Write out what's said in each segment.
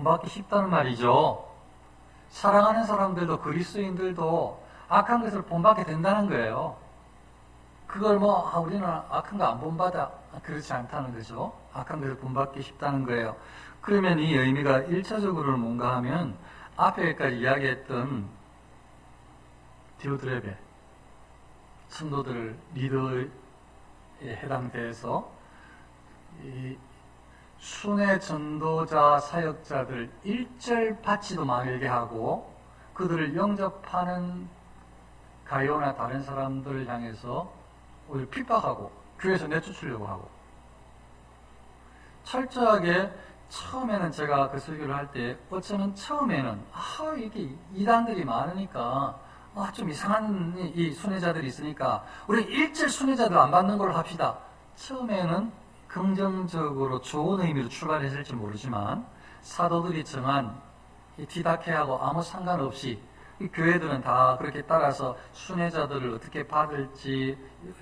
본받기 쉽다는 말이죠. 사랑하는 사람들도 그리스도인들도 악한 것을 본받게 된다는 거예요. 그걸 우리는 악한 거 안 본받아. 그렇지 않다는 거죠. 악한 것을 본받기 쉽다는 거예요. 그러면 이 의미가 1차적으로는 뭔가 하면 앞에까지 이야기했던 디오드레베 성도들 리더에 해당돼서 이 순회 전도자 사역자들 일절 바치도 말게 하고 그들을 영접하는 가요나 다른 사람들을 향해서 오히려 핍박하고 교회에서 내쫓으려고 하고 철저하게 처음에는 제가 그 설교를 할 때 어쩌면 처음에는 이게 이단들이 많으니까 좀 이상한 이 순회자들이 있으니까 우리 일절 순회자들 안 받는 걸로 합시다. 처음에는 긍정적으로 좋은 의미로 출발했을지 모르지만 사도들이 정한 이 디다케하고 아무 상관없이 이 교회들은 다 그렇게 따라서 순회자들을 어떻게 받을지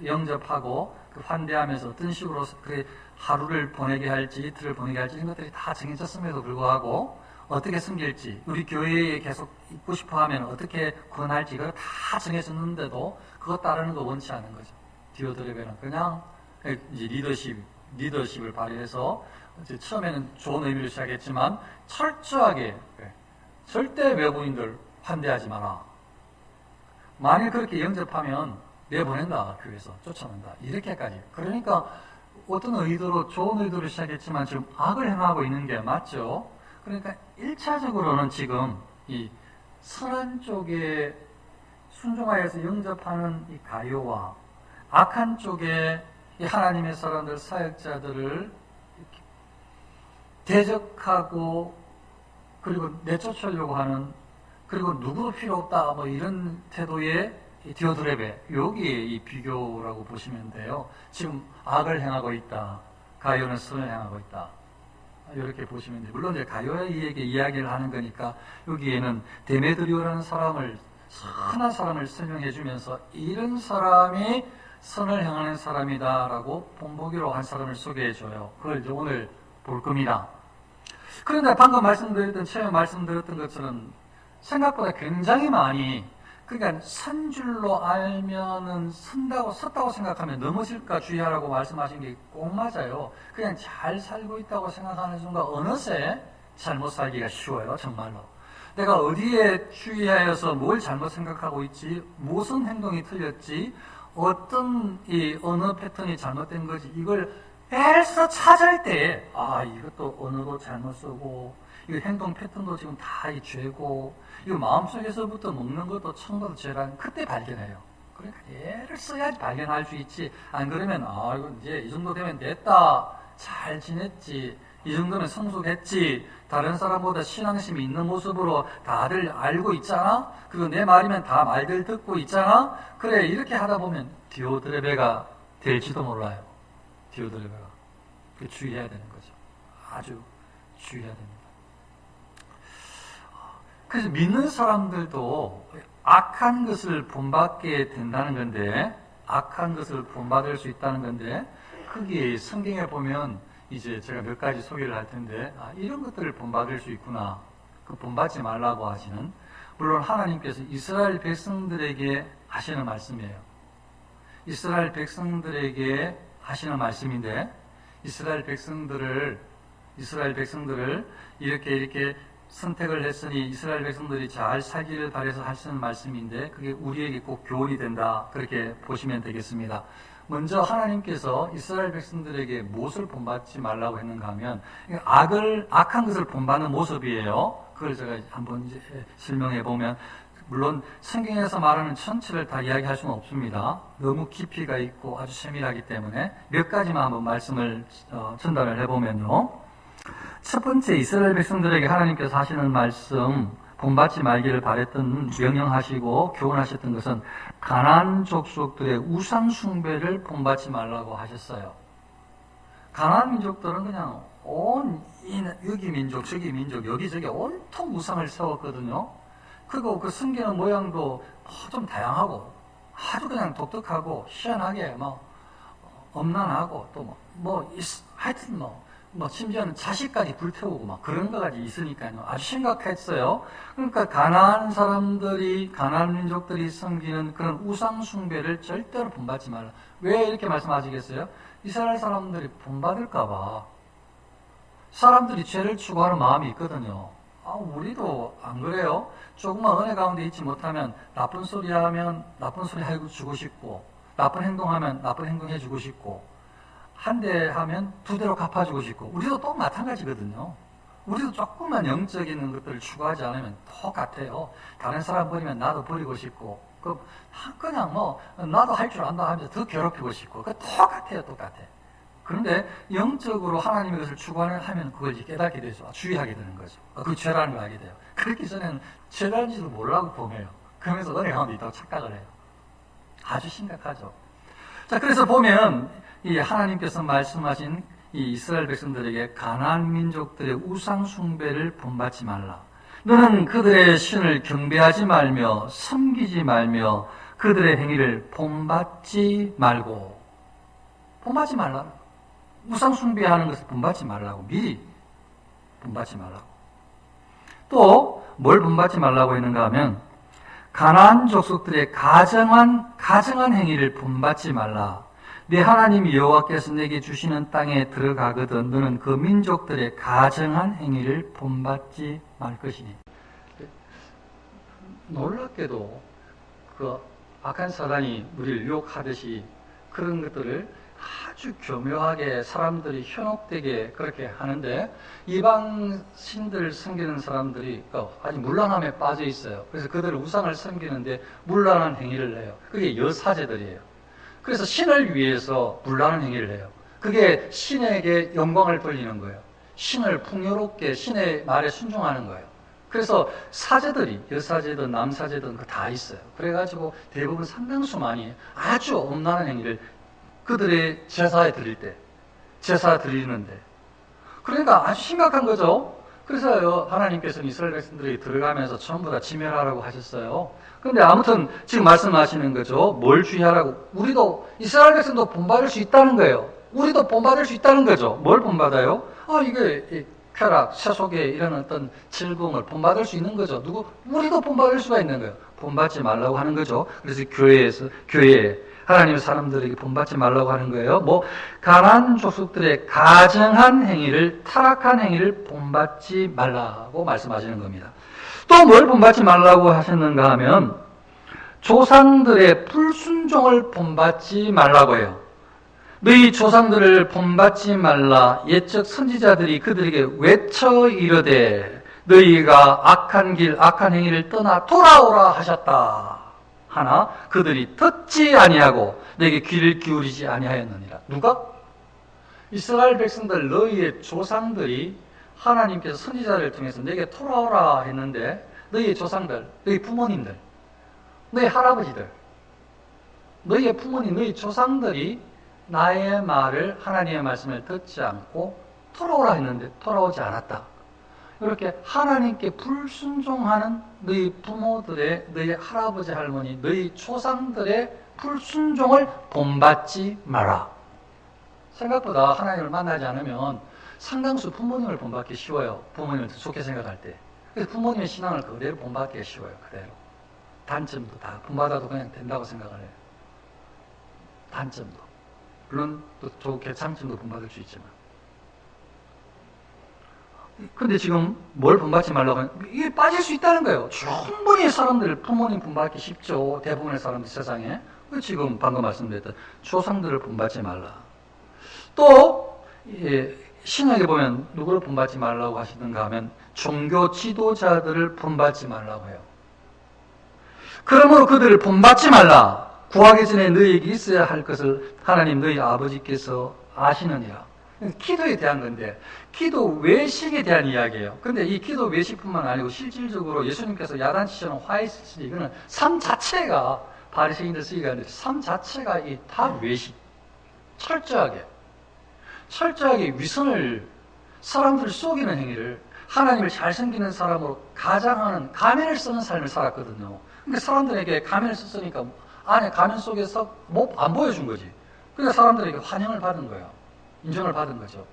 영접하고 환대하면서 어떤 식으로 그 하루를 보내게 할지 이틀을 보내게 할지 이런 것들이 다 정해졌음에도 불구하고 어떻게 섬길지 우리 교회에 계속 있고 싶어하면 어떻게 구원할지 이걸 다 정해졌는데도 그거 따르는 거 원치 않은 거죠. 디오드레베는 그냥 이제 리더십을 발휘해서 이제 처음에는 좋은 의미로 시작했지만 철저하게 절대 외부인들 환대하지 마라. 만일 그렇게 영접하면 내보낸다. 교회에서 쫓아낸다. 이렇게까지. 그러니까 어떤 의도로 좋은 의도로 시작했지만 지금 악을 행하고 있는 게 맞죠. 그러니까 1차적으로는 지금 이 선한 쪽에 순종하여서 영접하는 이 가요와 악한 쪽에 이 하나님의 사람들 사역자들을 대적하고 그리고 내쫓으려고 하는 그리고 누구도 필요 없다 이런 태도의 디오드레베 여기에 이 비교라고 보시면 돼요. 지금 악을 행하고 있다. 가요는 선을 행하고 있다. 이렇게 보시면 돼요. 물론 이제 가요에게 이야기를 하는 거니까 여기에는 데메드리오라는 사람을 선한 사람을 설명해 주면서 이런 사람이 선을 행하는 사람이다라고 본보기로 한 사람을 소개해 줘요. 그걸 이제 오늘 볼 겁니다. 그런데 방금 처음에 말씀드렸던 것처럼 생각보다 굉장히 많이 그러니까 선 줄로 알면은 섰다고 생각하면 넘어질까 주의하라고 말씀하신 게 꼭 맞아요. 그냥 잘 살고 있다고 생각하는 순간 어느새 잘못 살기가 쉬워요. 정말로. 내가 어디에 주의하여서 뭘 잘못 생각하고 있지, 무슨 행동이 틀렸지, 어떤 이 언어 패턴이 잘못된 거지, 이걸 애써 찾을 때, 이것도 언어도 잘못 쓰고, 이거 행동 패턴도 지금 다 이 죄고, 이거 마음속에서부터 먹는 것도 청거도 죄라는 그때 발견해요. 그러니까 애를 써야지 발견할 수 있지. 안 그러면, 이거 이제 이 정도 되면 됐다. 잘 지냈지. 이 정도면 성숙했지. 다른 사람보다 신앙심이 있는 모습으로 다들 알고 있잖아? 그리고 내 말이면 다 말들 듣고 있잖아? 그래, 이렇게 하다 보면 디오드레베가 될지도 몰라요. 디오드레베가. 주의해야 되는 거죠. 아주 주의해야 됩니다. 그래서 믿는 사람들도 악한 것을 본받게 된다는 건데, 악한 것을 본받을 수 있다는 건데, 거기에 성경에 보면 이제 제가 몇 가지 소개를 할 텐데, 이런 것들을 본받을 수 있구나. 그 본받지 말라고 하시는, 물론 하나님께서 이스라엘 백성들에게 하시는 말씀이에요. 이스라엘 백성들에게 하시는 말씀인데, 이스라엘 백성들을 이렇게 선택을 했으니 이스라엘 백성들이 잘 살기를 바라서 하시는 말씀인데 그게 우리에게 꼭 교훈이 된다. 그렇게 보시면 되겠습니다. 먼저 하나님께서 이스라엘 백성들에게 무엇을 본받지 말라고 했는가 하면 악한 것을 본받는 모습이에요. 그걸 제가 한번 이제 설명해 보면 물론 성경에서 말하는 전체를 다 이야기할 수는 없습니다. 너무 깊이가 있고 아주 세밀하기 때문에 몇 가지만 한번 말씀을 전달을 해보면요. 첫 번째 이스라엘 백성들에게 하나님께서 하시는 말씀 본받지 말기를 바랬던 명령하시고 교훈하셨던 것은 가나안 족속들의 우상 숭배를 본받지 말라고 하셨어요. 가나안 민족들은 그냥 여기 민족 저기 민족 여기저기 온통 우상을 세웠거든요. 그리고 그 섬기는 모양도 좀 다양하고 아주 그냥 독특하고 희한하게 엄난하고 또 하여튼 뭐 심지어는 자식까지 불태우고 막 그런 거까지 있으니까요. 아주 심각했어요. 그러니까 가나안 사람들이, 가나안 민족들이 섬기는 그런 우상 숭배를 절대로 본받지 말라. 왜 이렇게 말씀하시겠어요? 이스라엘 사람들이 본받을까봐 사람들이 죄를 추구하는 마음이 있거든요. 우리도 안 그래요? 조금만 은혜 가운데 있지 못하면 나쁜 소리 하면 나쁜 소리 해주고 싶고, 나쁜 행동하면 나쁜 행동 해주고 싶고, 한 대 하면 두 대로 갚아주고 싶고, 우리도 또 마찬가지거든요. 우리도 조금만 영적인 것들을 추구하지 않으면 똑같아요. 다른 사람 버리면 나도 버리고 싶고, 그냥 나도 할 줄 안다 하면서 더 괴롭히고 싶고, 똑같아요, 똑같아. 그런데 영적으로 하나님의 것을 추구하면 그걸 이제 깨닫게 되죠. 주의하게 되는 거죠. 그게 죄라는 걸 알게 돼요. 그렇기 전에는 죄라는지도 몰라고 범해요. 그러면서 은혜 가운데 있다고 착각을 해요. 아주 심각하죠. 자, 그래서 보면 이 하나님께서 말씀하신 이 이스라엘 백성들에게 가나안 민족들의 우상 숭배를 본받지 말라. 너는 그들의 신을 경배하지 말며 섬기지 말며 그들의 행위를 본받지 말고. 본받지 말라. 우상 숭배하는 것을 본받지 말라고. 미리 본받지 말라고. 또 뭘 본받지 말라고 했는가 하면 가나안 족속들의 가정한 행위를 본받지 말라. 내 하나님 여호와께서 내게 주시는 땅에 들어가거든 너는 그 민족들의 가정한 행위를 본받지 말 것이니. 놀랍게도 그 악한 사단이 우리를 유혹하듯이 그런 것들을 아주 교묘하게 사람들이 현혹되게 그렇게 하는데, 이방 신들 섬기는 사람들이 아주 문란함에 빠져 있어요. 그래서 그들을 우상을 섬기는데 문란한 행위를 해요. 그게 여사제들이에요. 그래서 신을 위해서 문란한 행위를 해요. 그게 신에게 영광을 돌리는 거예요. 신을 풍요롭게 신의 말에 순종하는 거예요. 그래서 사제들이, 여사제든 남사제든 다 있어요. 그래가지고 대부분 상당수만이 아주 엄란한 행위를 그들의 제사에 드릴 때, 제사 드리는데. 그러니까 아주 심각한 거죠. 그래서 하나님께서는 이스라엘 백성들이 들어가면서 전부 다 지멸하라고 하셨어요. 그런데 아무튼 지금 말씀하시는 거죠. 뭘 주의하라고. 우리도, 이스라엘 백성도 본받을 수 있다는 거예요. 우리도 본받을 수 있다는 거죠. 뭘 본받아요? 이게 쾌락, 세속의 이런 어떤 즐거움을 본받을 수 있는 거죠. 우리도 본받을 수가 있는 거예요. 본받지 말라고 하는 거죠. 그래서 교회에 하나님의 사람들에게 본받지 말라고 하는 거예요. 가나안 족속들의 가정한 행위를, 타락한 행위를 본받지 말라고 말씀하시는 겁니다. 또 뭘 본받지 말라고 하셨는가 하면 조상들의 불순종을 본받지 말라고 해요. 너희 조상들을 본받지 말라. 옛적 선지자들이 그들에게 외쳐 이르되 너희가 악한 길, 악한 행위를 떠나 돌아오라 하셨다. 하나 그들이 듣지 아니하고 내게 귀를 기울이지 아니하였느니라. 누가? 이스라엘 백성들, 너희의 조상들이 하나님께서 선지자를 통해서 내게 돌아오라 했는데, 너희의 조상들, 너희 부모님들, 너희 할아버지들, 너희의 부모님, 너희 조상들이 나의 말을, 하나님의 말씀을 듣지 않고 돌아오라 했는데 돌아오지 않았다. 이렇게 하나님께 불순종하는 너희 부모들의, 너희 할아버지, 할머니, 너희 조상들의 불순종을 본받지 마라. 생각보다 하나님을 만나지 않으면 상당수 부모님을 본받기 쉬워요. 부모님을 좋게 생각할 때. 그래서 부모님의 신앙을 그대로 본받기 쉬워요. 그대로. 단점도 다 본받아도 그냥 된다고 생각을 해요. 단점도. 물론 또 좋게 장점도 본받을 수 있지만. 근데 지금 뭘 본받지 말라고 하면 이게 빠질 수 있다는 거예요. 충분히 사람들 부모님 본받기 쉽죠. 대부분의 사람들 세상에. 지금 방금 말씀드렸던 조상들을 본받지 말라. 또 신약에 보면 누구를 본받지 말라고 하시는가 하면 종교 지도자들을 본받지 말라고 해요. 그러므로 그들을 본받지 말라. 구하기 전에 너희에게 있어야 할 것을 하나님 너희 아버지께서 아시느니라. 기도에 대한 건데, 기도 외식에 대한 이야기예요. 근데 이 기도 외식뿐만 아니고 실질적으로 예수님께서 야단치시는 화이스지, 이거는 삶 자체가, 바리새인들 쓰기가 하는데 삶 자체가 이 다 외식. 철저하게 위선을, 사람들을 속이는 행위를, 하나님을 잘 섬기는 사람으로 가장하는, 가면을 쓰는 삶을 살았거든요. 근데 사람들에게 가면을 썼으니까 안에 가면 속에서 안 보여준 거지. 그러니까 사람들에게 환영을 받은 거예요. 인정을 받은 거죠.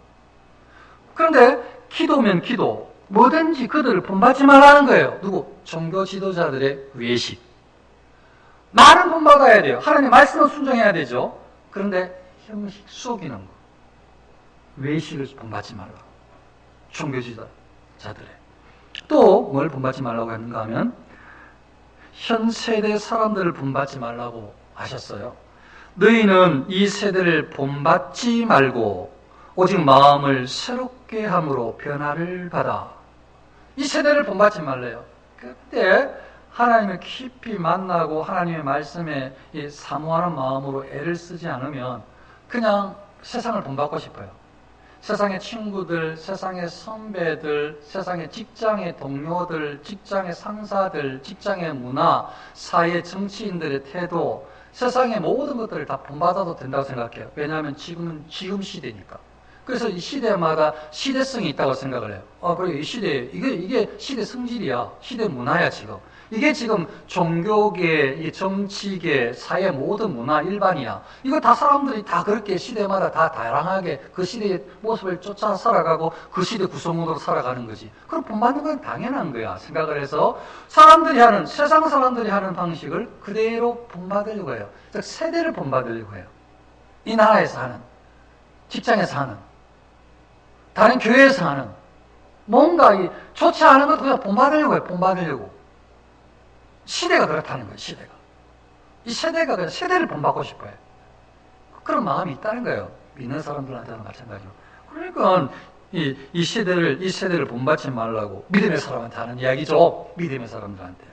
그런데 기도면 기도, 뭐든지 그들을 본받지 말라는 거예요. 누구? 종교 지도자들의 외식. 말은 본받아야 돼요. 하나님 말씀은 순종해야 되죠. 그런데 형식 속이는 거, 외식을 본받지 말라. 종교 지도자들의. 또 뭘 본받지 말라고 했는가 하면 현 세대 사람들을 본받지 말라고 하셨어요. 너희는 이 세대를 본받지 말고 오직 마음을 새롭게 함으로 변화를 받아. 이 세대를 본받지 말래요. 그때 하나님을 깊이 만나고 하나님의 말씀에 사모하는 마음으로 애를 쓰지 않으면 그냥 세상을 본받고 싶어요. 세상의 친구들, 세상의 선배들, 세상의 직장의 동료들, 직장의 상사들, 직장의 문화, 사회 정치인들의 태도, 세상의 모든 것들을 다 본받아도 된다고 생각해요. 왜냐하면 지금은 지금 시대니까. 그래서 이 시대마다 시대성이 있다고 생각을 해요. 그래, 이 시대, 이게 시대 성질이야. 시대 문화야, 지금. 이게 지금 종교계, 이 정치계, 사회 모든 문화 일반이야. 이거 다 사람들이 다 그렇게 시대마다 다 다양하게 그 시대의 모습을 쫓아 살아가고 그 시대 구성원으로 살아가는 거지. 그럼 본받는 건 당연한 거야. 생각을 해서 세상 사람들이 하는 방식을 그대로 본받으려고 해요. 즉, 세대를 본받으려고 해요. 이 나라에서 하는, 직장에서 하는, 다른 교회에서 하는, 뭔가 좋지 않은 것도 그냥 본받으려고 해요. 본받으려고. 시대가 그렇다는 거예요, 시대가. 이 세대가 그냥 세대를 본받고 싶어요. 그런 마음이 있다는 거예요. 믿는 사람들한테는 마찬가지로. 그러니까, 이 세대를 본받지 말라고 믿음의 사람한테 하는 이야기죠. 믿음의 사람들한테.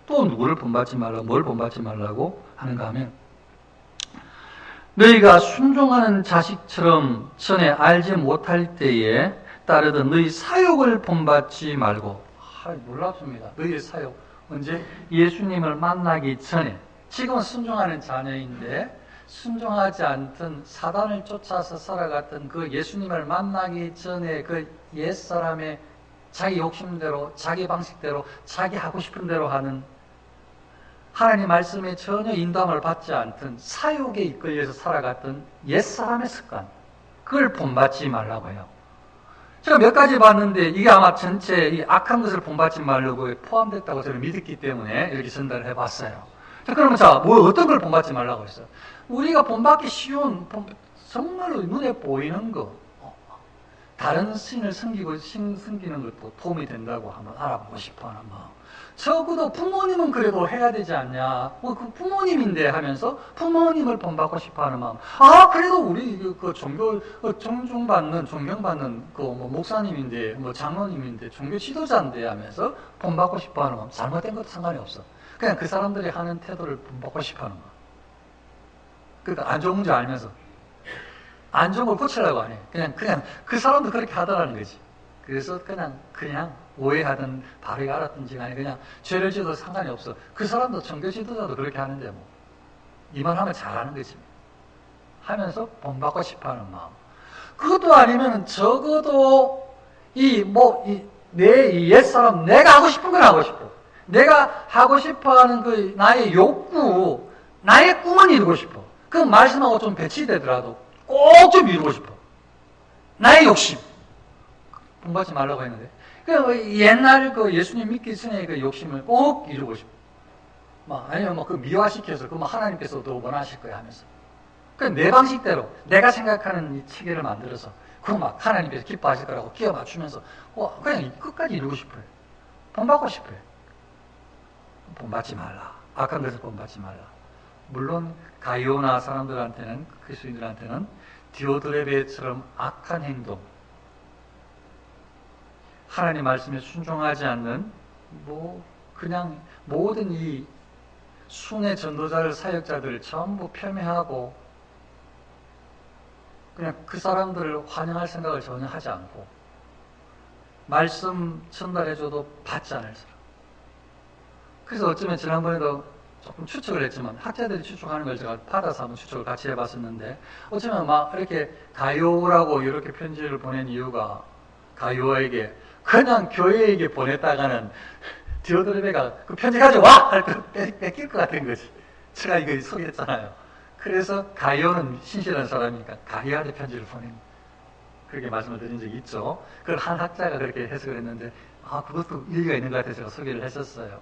또 누구를 본받지 말라고, 뭘 본받지 말라고 하는가 하면, 너희가 순종하는 자식처럼 전에 알지 못할 때에 따르던 너희 사욕을 본받지 말고. 놀랍습니다. 너희의 사욕. 언제? 예수님을 만나기 전에. 지금은 순종하는 자녀인데 순종하지 않던 사단을 쫓아서 살아갔던 그 예수님을 만나기 전에 그 옛사람의 자기 욕심대로, 자기 방식대로, 자기 하고 싶은 대로 하는, 하나님 말씀에 전혀 인도함을 받지 않던 사욕에 이끌려서 살아갔던 옛사람의 습관, 그걸 본받지 말라고 해요. 제가 몇 가지 봤는데 이게 아마 전체 이 악한 것을 본받지 말라고 포함됐다고 저는 믿었기 때문에 이렇게 전달을 해봤어요. 자, 그러면 어떤 걸 본받지 말라고 했어요? 우리가 본받기 쉬운, 정말로 눈에 보이는 거, 다른 신을 섬기는 것도 도움이 된다고 한번 알아보고 싶어 하는 마음. 적어도 부모님은 그래도 해야 되지 않냐. 그 부모님인데 하면서 부모님을 본받고 싶어 하는 마음. 그래도 우리 그 종교, 존경받는 목사님인데, 장로님인데, 종교 지도자인데 하면서 본받고 싶어 하는 마음. 잘못된 것도 상관이 없어. 그냥 그 사람들이 하는 태도를 본받고 싶어 하는 마음. 그러니까 안 좋은 줄 알면서. 안 좋은 걸 고치려고 안 해. 그냥 그 사람도 그렇게 하더라는 거지. 그래서 그냥 오해하든 바르게 알았든지 간에 그냥 죄를 지어도 상관이 없어. 그 사람도 종교 지도자도 그렇게 하는데 뭐. 이 말 하면 잘하는 거지. 하면서 본받고 싶어 하는 마음. 그것도 아니면 적어도 내 옛사람, 내가 하고 싶은 걸 하고 싶어. 내가 하고 싶어 하는 그 나의 욕구, 나의 꿈은 이루고 싶어. 그 말씀하고 좀 배치되더라도 꼭 좀 이루고 싶어. 나의 욕심. 본받지 말라고 했는데. 옛날 예수님 믿기 전에 그 욕심을 꼭 이루고 싶어. 아니면 미화시켜서 하나님께서도 원하실 거야 하면서. 내 방식대로 내가 생각하는 이 체계를 만들어서 하나님께서 기뻐하실 거라고 끼워 맞추면서 그냥 끝까지 이루고 싶어요. 본받고 싶어요. 본받지 말라. 악한 것을 본받지 말라. 물론 가이오나 사람들한테는, 그리스도인들한테는 디오드레베처럼 악한 행동, 하나님 말씀에 순종하지 않는 그냥 모든 이 순회 전도자를, 사역자들을 전부 폄훼하고 그냥 그 사람들을 환영할 생각을 전혀 하지 않고 말씀 전달해줘도 받지 않을 사람. 그래서 어쩌면 지난번에도 조금 추측을 했지만 학자들이 추측하는 걸 제가 받아서 한번 추측을 같이 해봤었는데, 어쩌면 이렇게 가요라고 이렇게 편지를 보낸 이유가 가요에게 그냥 교회에게 보냈다가는 디오드레베가 그 편지 가져와! 할 거 뺏길 것 같은 거지. 제가 이거 소개했잖아요. 그래서 가요는 신실한 사람이니까 가요한테 편지를 보냅니다. 그렇게 말씀을 드린 적이 있죠. 그걸 한 학자가 그렇게 해석을 했는데, 그것도 일리가 있는 것 같아서 제가 소개를 했었어요.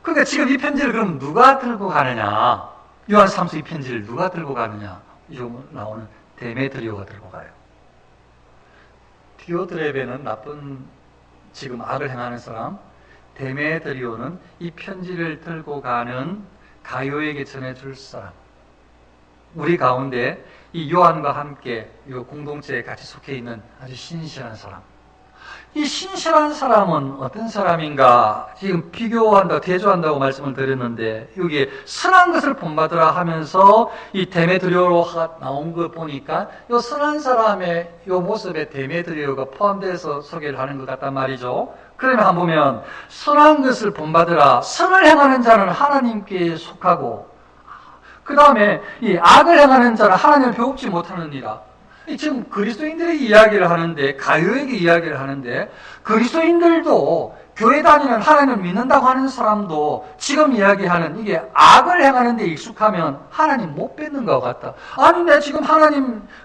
그러니까 지금 이 편지를 그럼 누가 들고 가느냐? 요한 3서 이 편지를 누가 들고 가느냐? 지금 나오는 데메드리오가 들고 가요. 디오드레베는 나쁜 지금 악을 행하는 사람, 데메드리오는 이 편지를 들고 가는 가요에게 전해줄 사람. 우리 가운데 이 요한과 함께 이 공동체에 같이 속해 있는 아주 신실한 사람. 이 신실한 사람은 어떤 사람인가? 지금 비교한다, 대조한다고 말씀을 드렸는데, 여기에 선한 것을 본받으라 하면서 이 데메드리오가 나온 거 보니까 이 선한 사람의 이 모습에 데메드리오가 포함돼서 소개를 하는 것 같단 말이죠. 그러면 한번 보면, 선한 것을 본받으라. 선을 행하는 자는 하나님께 속하고, 그 다음에 이 악을 행하는 자는 하나님을 배웁지 못하느니라. 지금 그리스도인들의 이야기를 하는데, 가요에게 이야기를 하는데, 그리스도인들도 교회 다니는 하나님을 믿는다고 하는 사람도 지금 이야기하는 이게 악을 행하는 데 익숙하면 하나님 못 뵙는 것 같다. 아니, 내 지금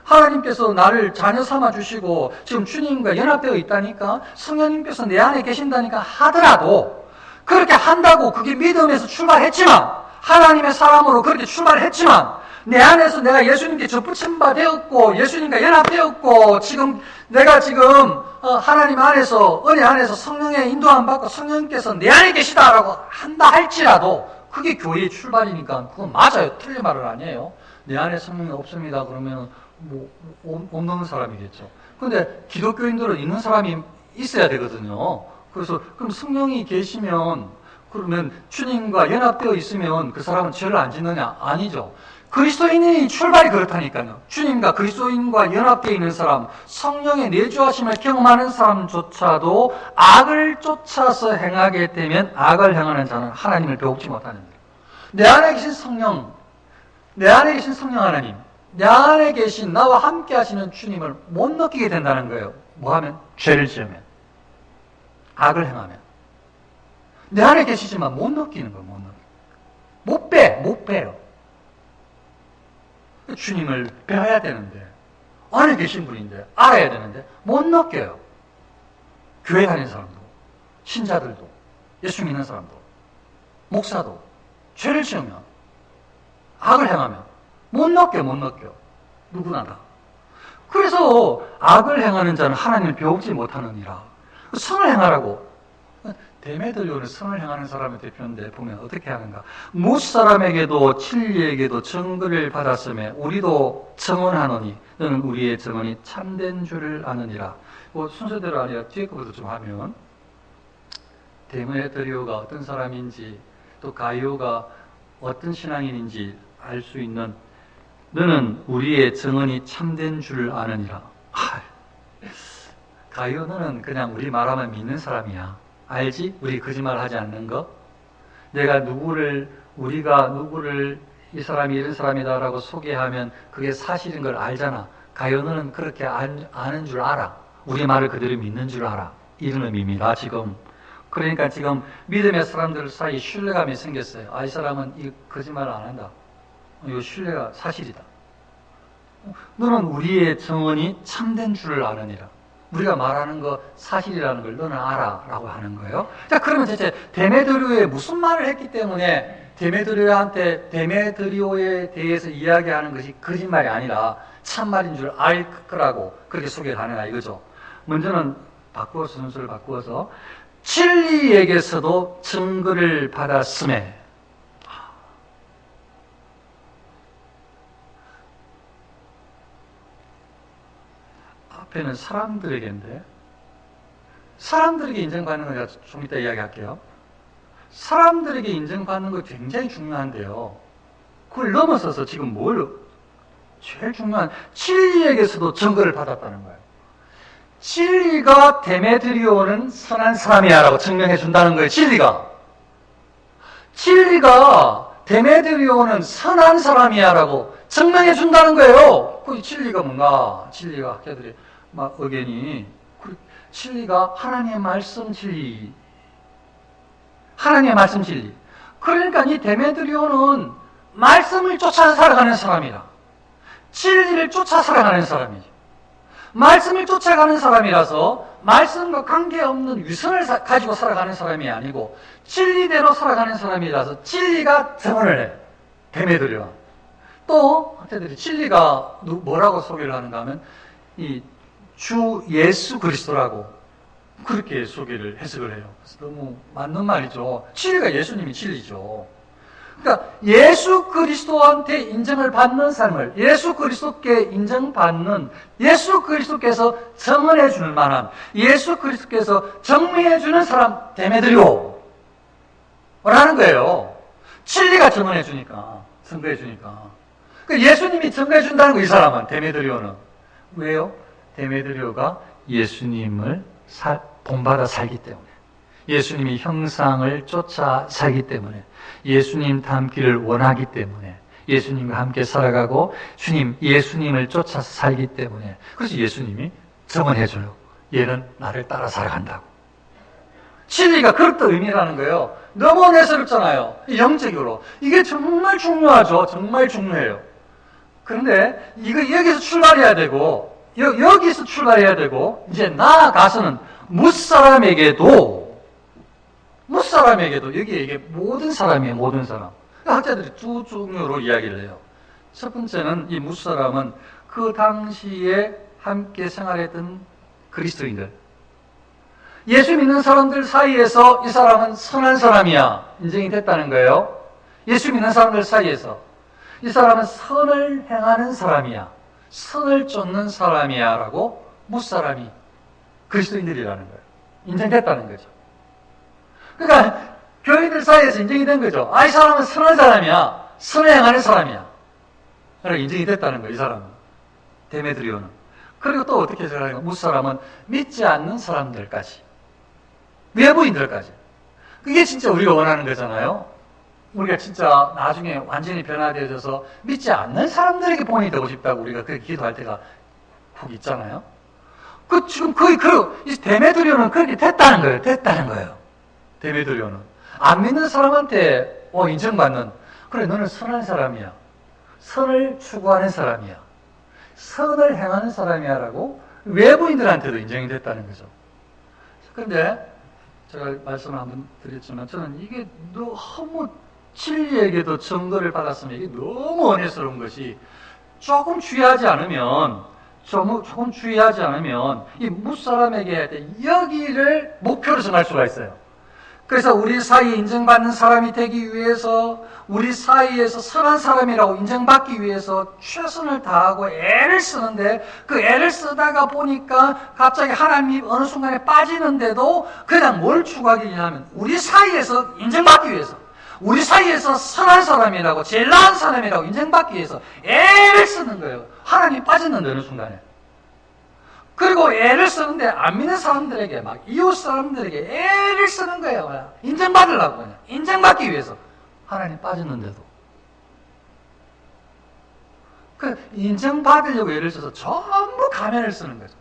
하나님께서 나를 자녀 삼아 주시고 지금 주님과 연합되어 있다니까, 성령님께서 내 안에 계신다니까 하더라도, 그렇게 한다고 그게 믿음에서 출발했지만, 하나님의 사람으로 그렇게 출발했지만, 내 안에서 내가 예수님께 접붙임 바 되었고 예수님과 연합되었고 내가 지금 하나님 안에서 은혜 안에서 성령의 인도함 받고 성령님께서 내 안에 계시다라고 한다 할지라도 그게 교회의 출발이니까 그건 맞아요. 틀린 말은 아니에요. 내 안에 성령이 없습니다. 그러면 없는 사람이겠죠. 그런데 기독교인들은 있는 사람이 있어야 되거든요. 그래서 그럼 성령이 계시면 그러면 주님과 연합되어 있으면 그 사람은 죄를 안 짓느냐? 아니죠. 그리스도인의 출발이 그렇다니까요. 주님과 그리스도인과 연합되어 있는 사람, 성령의 내주하심을 경험하는 사람조차도 악을 쫓아서 행하게 되면 악을 행하는 자는 하나님을 배우지 못하는 거예요. 내 안에 계신 성령, 내 안에 계신 성령 하나님, 내 안에 계신 나와 함께 하시는 주님을 못 느끼게 된다는 거예요. 뭐 하면? 죄를 지으면. 악을 행하면. 내 안에 계시지만 못 느끼는 거예요. 못 빼요. 주님을 배워야 되는데, 안에 계신 분인데, 알아야 되는데, 못 느껴요. 교회 다니는 사람도, 신자들도, 예수 믿는 사람도, 목사도, 죄를 지으면, 악을 행하면, 못 느껴. 누구나 다. 그래서, 악을 행하는 자는 하나님을 배우지 못하느니라. 선을 행하라고. 데메드리오는 선을 행하는 사람의 대표인데 보면 어떻게 하는가? 뭇 사람에게도 진리에게도 증거를 받았음에 우리도 증언하노니 너는 우리의 증언이 참된 줄을 아느니라. 순서대로 아니라 뒤에 것부터 좀 하면 데메드리오가 어떤 사람인지 또 가이오가 어떤 신앙인인지 알 수 있는 너는 우리의 증언이 참된 줄을 아느니라. 가이오 너는 그냥 우리 말하면 믿는 사람이야. 알지? 우리 거짓말 하지 않는 거? 우리가 누구를 이 사람이 이런 사람이다라고 소개하면 그게 사실인 걸 알잖아. 가요는 그렇게 아는 줄 알아. 우리 말을 그대로 믿는 줄 알아. 이런 의미입니다, 지금. 그러니까 지금 믿음의 사람들 사이 신뢰감이 생겼어요. 이 사람은 이 거짓말을 안 한다. 이 신뢰가 사실이다. 너는 우리의 증언이 참된 줄을 아느니라. 우리가 말하는 거 사실이라는 걸 너는 알아 라고 하는 거예요. 자, 그러면 대체 데메드리오에 무슨 말을 했기 때문에 데메드리오에 대해서 이야기하는 것이 거짓말이 아니라 참말인 줄 알 거라고 그렇게 소개를 하느냐 이거죠. 먼저는 순서를 바꾸어서 진리에게서도 증거를 받았음에, 앞에는 사람들에게인데, 사람들에게 인정받는 건 제가 좀 이따 이야기할게요. 사람들에게 인정받는 거 굉장히 중요한데요. 그걸 넘어서서 지금 제일 중요한 진리에게서도 증거를 받았다는 거예요. 진리가 데메드리오는 선한 사람이야 라고 증명해 준다는 거예요. 진리가 데메드리오는 선한 사람이야 라고 증명해 준다는 거예요. 그 진리가 뭔가? 진리가 학자들이 막 의견이, 진리가 하나님의 말씀 진리. 하나님의 말씀 진리. 그러니까 이 데메드리오는 말씀을 쫓아 살아가는 사람이다. 진리를 쫓아 살아가는 사람이지. 말씀을 쫓아가는 사람이라서 말씀과 관계없는 위선을 가지고 살아가는 사람이 아니고 진리대로 살아가는 사람이라서 진리가 증언을 해요. 데메드리오는. 또 학자들이 진리가 뭐라고 소개를 하는가 하면 이 주 예수 그리스도라고 그렇게 소개를 해석을 해요. 그래서 너무 맞는 말이죠. 진리가 예수님이 진리죠. 그러니까 예수 그리스도한테 인정을 받는 삶을, 예수 그리스도께 인정받는, 예수 그리스도께서 증언해 주는 만한, 예수 그리스도께서 정리해 주는 사람 데메드리오 라는 거예요. 진리가 증언해 주니까, 증거해 주니까. 그러니까 예수님이 증거해 준다는 거, 이 사람은, 데메드리오는. 왜요? 데메드리오가 예수님을 본받아 살기 때문에, 예수님이 형상을 쫓아 살기 때문에, 예수님 닮기를 원하기 때문에, 예수님과 함께 살아가고 주님, 예수님을 쫓아서 살기 때문에, 그래서 예수님이 증언해줘요. 얘는 나를 따라 살아간다고. 진리가 그렇다 의미라는 거예요. 너무 은혜스럽잖아요. 영적으로. 이게 정말 중요하죠. 정말 중요해요. 그런데 이거 여기서 출발해야 되고, 여기서 출발해야 되고, 이제 나아가서는 무사람에게도 여기에 이게 모든 사람이에요. 모든 사람. 학자들이 두 종류로 이야기를 해요. 첫 번째는 이 무사람은 그 당시에 함께 생활했던 그리스도인들, 예수 믿는 사람들 사이에서 이 사람은 선한 사람이야 인정이 됐다는 거예요. 예수 믿는 사람들 사이에서 이 사람은 선을 행하는 사람이야, 선을 쫓는 사람이야 라고 무사람이 그리스도인들이라는 거예요. 인정됐다는 거죠. 그러니까 교인들 사이에서 인정이 된 거죠. 이 사람은 선한 사람이야, 선을 행하는 사람이야 라고 인정이 됐다는 거예요. 이 사람은, 데메드리오는. 그리고 또 어떻게 생각하는가, 무사람은 믿지 않는 사람들까지, 외부인들까지. 그게 진짜 우리가 원하는 거잖아요. 우리가 진짜 나중에 완전히 변화되어져서 믿지 않는 사람들에게 본이 되고 싶다고 우리가 그렇게 기도할 때가 훅 있잖아요. 지금 이 데메드리오는 그렇게 됐다는 거예요. 됐다는 거예요. 데메드리오는. 안 믿는 사람한테 인정받는, 그래, 너는 선한 사람이야, 선을 추구하는 사람이야, 선을 행하는 사람이야 라고 외부인들한테도 인정이 됐다는 거죠. 그런데 제가 말씀을 한번 드렸지만 저는 이게 너무 진리에게도 증거를 받았으면 이게 너무 은혜스러운 것이 조금 주의하지 않으면 이 무사람에게 여기를 목표로 정할 수가 있어요. 그래서 우리 사이에 인정받는 사람이 되기 위해서, 우리 사이에서 선한 사람이라고 인정받기 위해서 최선을 다하고 애를 쓰는데, 그 애를 쓰다가 보니까 갑자기 하나님이 어느 순간에 빠지는데도 그냥 뭘 추구하기냐면 우리 사이에서 인정받기 위해서, 우리 사이에서 선한 사람이라고, 제일 나은 사람이라고 인정받기 위해서 애를 쓰는 거예요. 하나님이 빠졌는데 어느 순간에. 그리고 애를 쓰는데 안 믿는 사람들에게, 막 이웃 사람들에게 애를 쓰는 거예요. 인정받으려고, 그냥 인정받기 위해서. 하나님 빠졌는데도. 그 인정받으려고 애를 써서 전부 가면을 쓰는 거죠.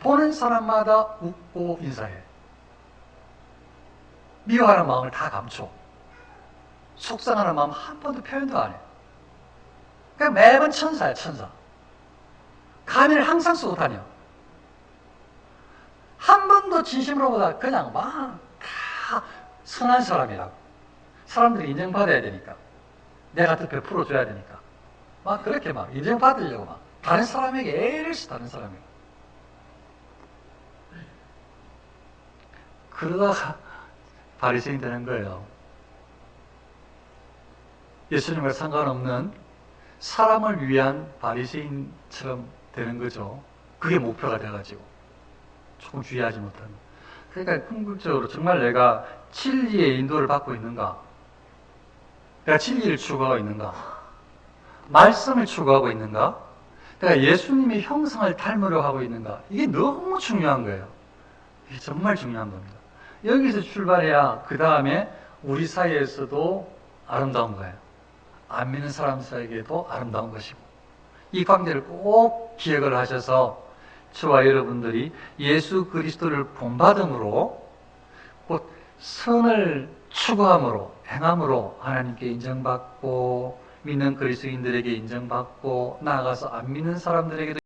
보는 사람마다 웃고 인사해. 미워하는 마음을 다 감춰. 속상하는 마음 한 번도 표현도 안 해. 그냥 매번 천사야, 천사. 가면을 항상 쓰고 다녀. 한 번도 진심으로보다 그냥 막 다 선한 사람이라고. 사람들이 인정받아야 되니까. 내가 더 베풀어줘야 되니까. 막 그렇게 막 인정받으려고 막 다른 사람에게 애를 써, 다른 사람에게. 그러다가 바리새인 되는 거예요. 예수님과 상관없는 사람을 위한 바리새인처럼 되는 거죠. 그게 목표가 돼가지고 조금 주의하지 못하는. 그러니까 궁극적으로 정말 내가 진리의 인도를 받고 있는가? 내가 진리를 추구하고 있는가? 말씀을 추구하고 있는가? 내가 예수님의 형상을 닮으려 하고 있는가? 이게 너무 중요한 거예요. 이게 정말 중요한 겁니다. 여기서 출발해야 그 다음에 우리 사이에서도 아름다운 거예요. 안 믿는 사람들에게도 아름다운 것이고, 이 관계를 꼭 기억을 하셔서 저와 여러분들이 예수 그리스도를 본받음으로, 곧 선을 추구함으로, 행함으로 하나님께 인정받고, 믿는 그리스도인들에게 인정받고, 나아가서 안 믿는 사람들에게도